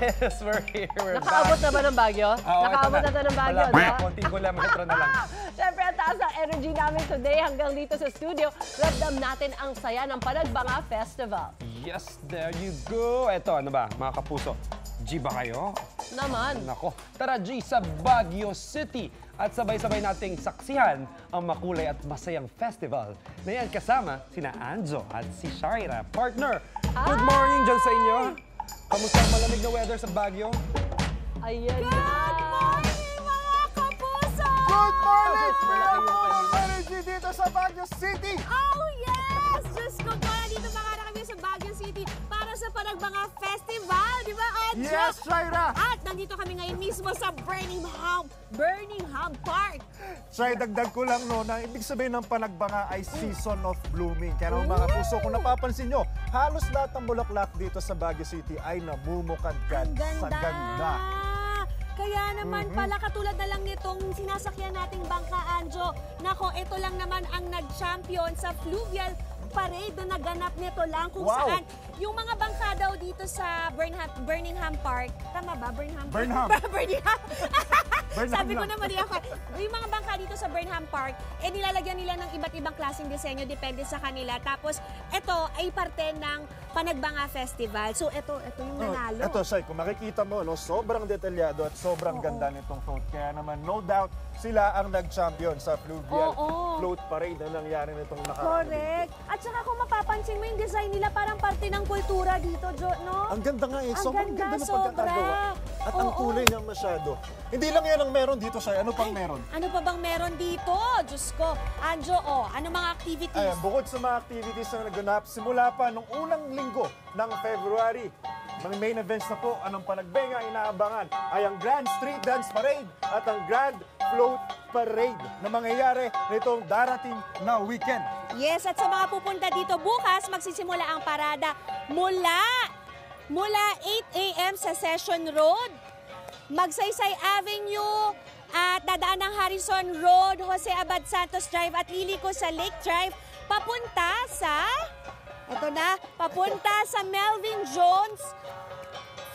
Yes, we're here. We're Nakaabot na ba ng Baguio? Nakaabot na ng Baguio, di ba? Konting kilometro na lang. Siyempre, ang taas ang energy namin today hanggang dito sa studio. Ramdam natin ang saya ng Panagbanga Festival. Yes, there you go. Eto, ano ba, mga kapuso? G ba kayo? Naman. Nako, tara G sa Baguio City at sabay-sabay nating saksihan ang makulay at masayang festival na yan kasama sina Anjo at si Shaira, partner. Good morning dyan sa inyo. Kamusta ang malamig na weather sa Baguio? Ayan na. Good morning, mga kapuso! Good morning! Full energy dito sa Baguio City! Oh, yes! Diyos ko, dito pa nga kami sa Baguio City para sa Panagbanga Festival, di ba, Anjo? Yes, Shaira! At nandito kami ngayon mismo sa Birmingham Park. Shay, dagdag ko lang no, na ibig sabihin ng Panagbanga ay season of blooming. Kaya naman mga kapuso, kung napapansin nyo, halos lahat ng bulaklak dito sa Baguio City ay namumukadkad sa ganda. Kaya naman pala, katulad na lang nitong sinasakyan nating bangka, Anjo. Nako, ito lang naman ang nag-champion sa fluvial parade na naganap nito lang kung saan yung mga bangka daw dito sa Birmingham Park. Tama ba? Birmingham? Sabi ko na mali ako. Yung mga bangka dito sa Birmingham Park, nilalagyan nila ng iba't ibang klaseng disenyo, depende sa kanila. Tapos, ito ay parte ng Panagbanga Festival. So, ito yung nanalo. Ito, Shay, kung makikita mo, no, sobrang detalyado at sobrang ganda nitong float. Kaya naman, no doubt, sila ang nag-champion sa fluvial float parade na nangyari nitong nakaraan. Correct. At saka kung mapapansin mo yung design nila, parang parte ng kultura dito, no? Ang ganda nga eh. Sobrang ganda ng sobra. pagkakagawa. At ang kulay niya masyado. Hindi lang yan ang meron dito, Shay. Ano pang meron? Ano pa bang meron dito? Diyos ko. Anjo, ano mga activities? Ayan, bukod sa mga activities na naganap, simula pa nung unang linggo ng February, mga main events na po, anong Panagbenga inaabangan ay ang Grand Street Dance Parade at ang Grand Float Parade na mangyayari nitong darating na weekend. Yes, at sa mga pupunta dito bukas, magsisimula ang parada mula 8 a.m. sa Session Road, Magsaysay Avenue, at dadaan ng Harrison Road, Jose Abad Santos Drive at iliko sa Lake Drive, papunta sa Melvin Jones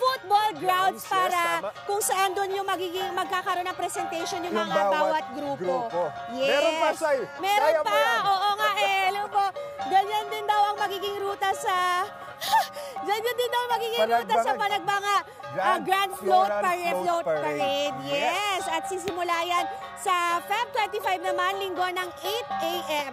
Football Grounds para kung saan doon yung magkakaroon ng presentation yung mga bawat grupo. Yes. Meron pa, Shay. Meron pa. Oo nga alam po. Ganyan din daw ang magiging ruta sa Panagbanga Grand Float Parade. Yes. At sisimula yan sa Feb 25 naman, linggo ng 8 a.m.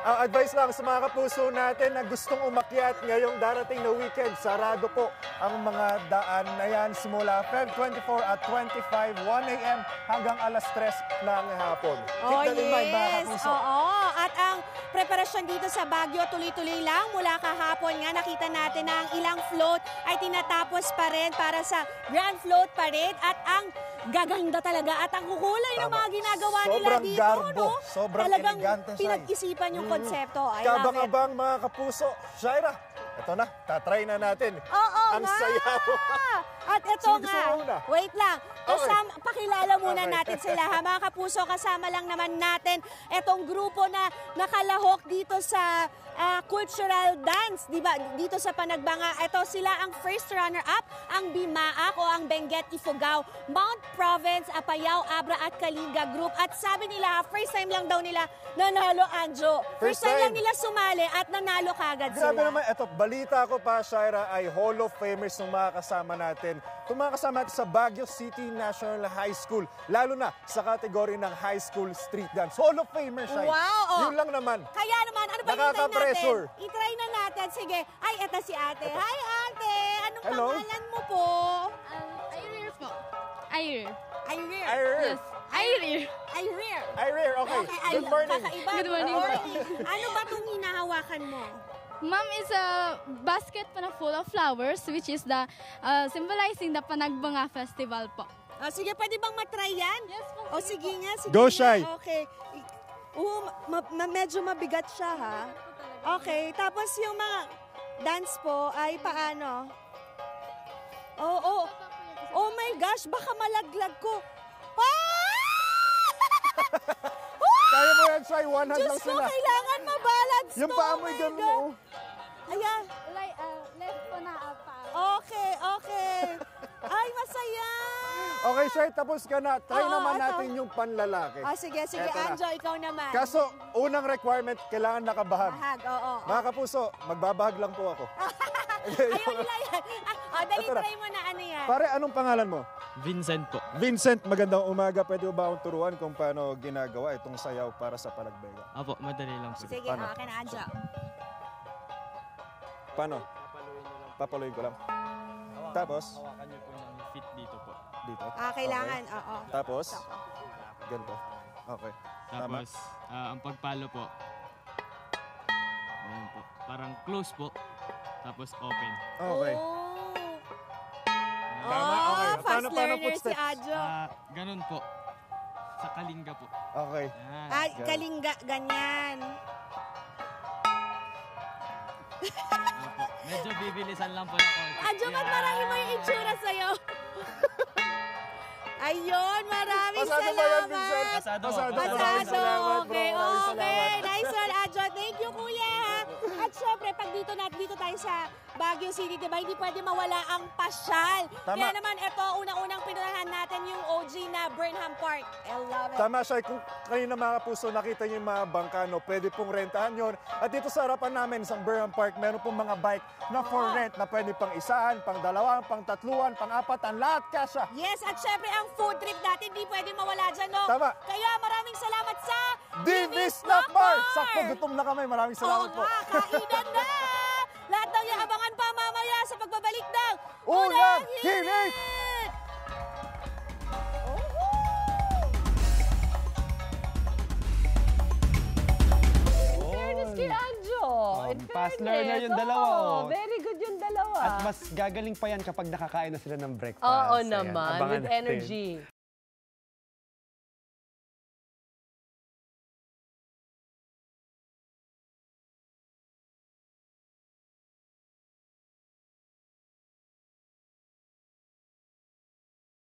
Ang advice lang sa mga kapuso natin na gustong umakyat ngayong darating na weekend, sarado po ang mga daan na yan simula Feb 24 at 25, 1 a.m. hanggang alas 3 ng hapon. Keep that in mind, mga kapuso. At ang preparasyon dito sa Baguio tuloy-tuloy lang. Mula kahapon nga nakita natin na ang ilang float ay tinatapos pa rin para sa Grand Float Parade at ang gaganda talaga at ang kukulay ng mga ginagawa nila dito. Garbo, sobrang talagang elegante, pinag-isipan yung konsepto. Kabang-abang mga kapuso. Shaira, ito na, tatry na natin. Ang saya mo. At ito wait lang. Pakilala muna natin sila, ha? Mga kapuso, kasama lang naman natin itong grupo na nakalahok dito sa cultural dance, di ba? Dito sa Panagbanga. Ito sila ang first runner-up, ang Bimaak o ang Benguet Ifugao, Mount Province, Apayao, Abra at Kalinga Group. At sabi nila, first time lang daw nila nanalo, Anjo. First time lang nila sumali at nanalo kagad sila. Grabe naman, ito, balita ko pa, Shaira, ay Hall of Famers ng mga kasama natin. Itong mga kasama natin sa Baguio City National High School, lalo na sa kategory ng High School Street Dance. Hall of Famers, Shaira. Wow! Yun lang naman. Kaya naman, ano ba Nakaka-pressure. I-try na natin. Sige. Ay, eto si ate. Hi, ate. Anong pangalan mo po? Irir po. Irir. Irir. Yes. Irir. Irir. Okay. Good morning. Kakaiba. Good morning. Ano ba itong hinahawakan mo? Ma'am, is a basket pa na full of flowers, which is the symbolizing the Panagbanga Festival po. Sige, pwede bang matry yan? Yes po. O sige nga, sige. Go, nga. Shay. Okay. Medyo mabigat siya, ha? Okay, tapos yung mga dance po ay paano? Oh my gosh, baka malaglag ko. Kaya mo yan, Shay. One hand lang Diyos ko, sila. kailangan mabalance Yung to. paa mo'y ganun, oh. Ayan. Left po na pa. Okay. Okay, Shay, tapos ka na. Try Oo, naman ito. natin yung panlalaki. Sige, sige, Eto na. Anjo, ikaw naman. Kaso, unang requirement, kailangan nakabahag. Bahag, oo. Mga kapuso, magbabahag lang po ako. Ayaw nila yan. Dali, Ito na. try mo na ano yan. Pare, anong pangalan mo? Vincent po. Vincent, magandang umaga. Pwede mo ba akong turuan kung paano ginagawa itong sayaw para sa palagbega? Apo, madali lang po. Sige, Paano? akin na, Anjo. Paano? Papaluin ko lang. Tapos, Hawakan niyo po ng fit dito po. dito. Kailangan, oo. Tapos, ganito. Okay. Tama. Tapos, ang pagpalo po. Ayan po. Parang close po. Tapos open. Okay. Oh. Tama, okay. Fast Paano learner si footsteps? Anjo. Ganun po. Sa kalinga po. Okay. Ayan. Kalingga, ganyan. Apo. Medyo bibilisan lang po ng konti. Anjo, ba't marami mo yung itsura sa'yo? Ayun, maraming Pasado ba yan, Vincent? salamat. Pasado. Pasado. Pasado, Maraming salamat, bro. okay, Maraming okay. salamat. Nice one, Anjo. Thank you, kuya. ha? At syempre, pag dito tayo sa Baguio City, diba, hindi pwede mawala ang pasyal. Tama. Kaya naman, ito, unang-unang pinunahan natin yung OG na Burnham Park. I love it. Tama siya, kung kanina mga puso nakita niyo yung mga bangkano, pwede pong rentahan yon. At dito sa harapan namin, sa Burnham Park, meron pong mga bike na for rent na pwede pang isahan, pang dalawang, pang tatluan, pang apatan, lahat kasya. Yes, at syempre, ang food trip natin, hindi pwede mawala dyan, no? Tama. Kaya maraming salamat sa Divis Snack Bar! Sakto, gutom na kami. Maraming salamat po. Oo nga, kainan na! Lahat daw yung abangan pa mamaya sa pagbabalik ng Unang Hilig! Fairness kay Anjo. In fast fairness, learner yung dalawa, oh. Very good yung dalawa. At mas gagaling pa yan kapag nakakain na sila ng breakfast. Oo Ayan, naman, abangan with natin. energy.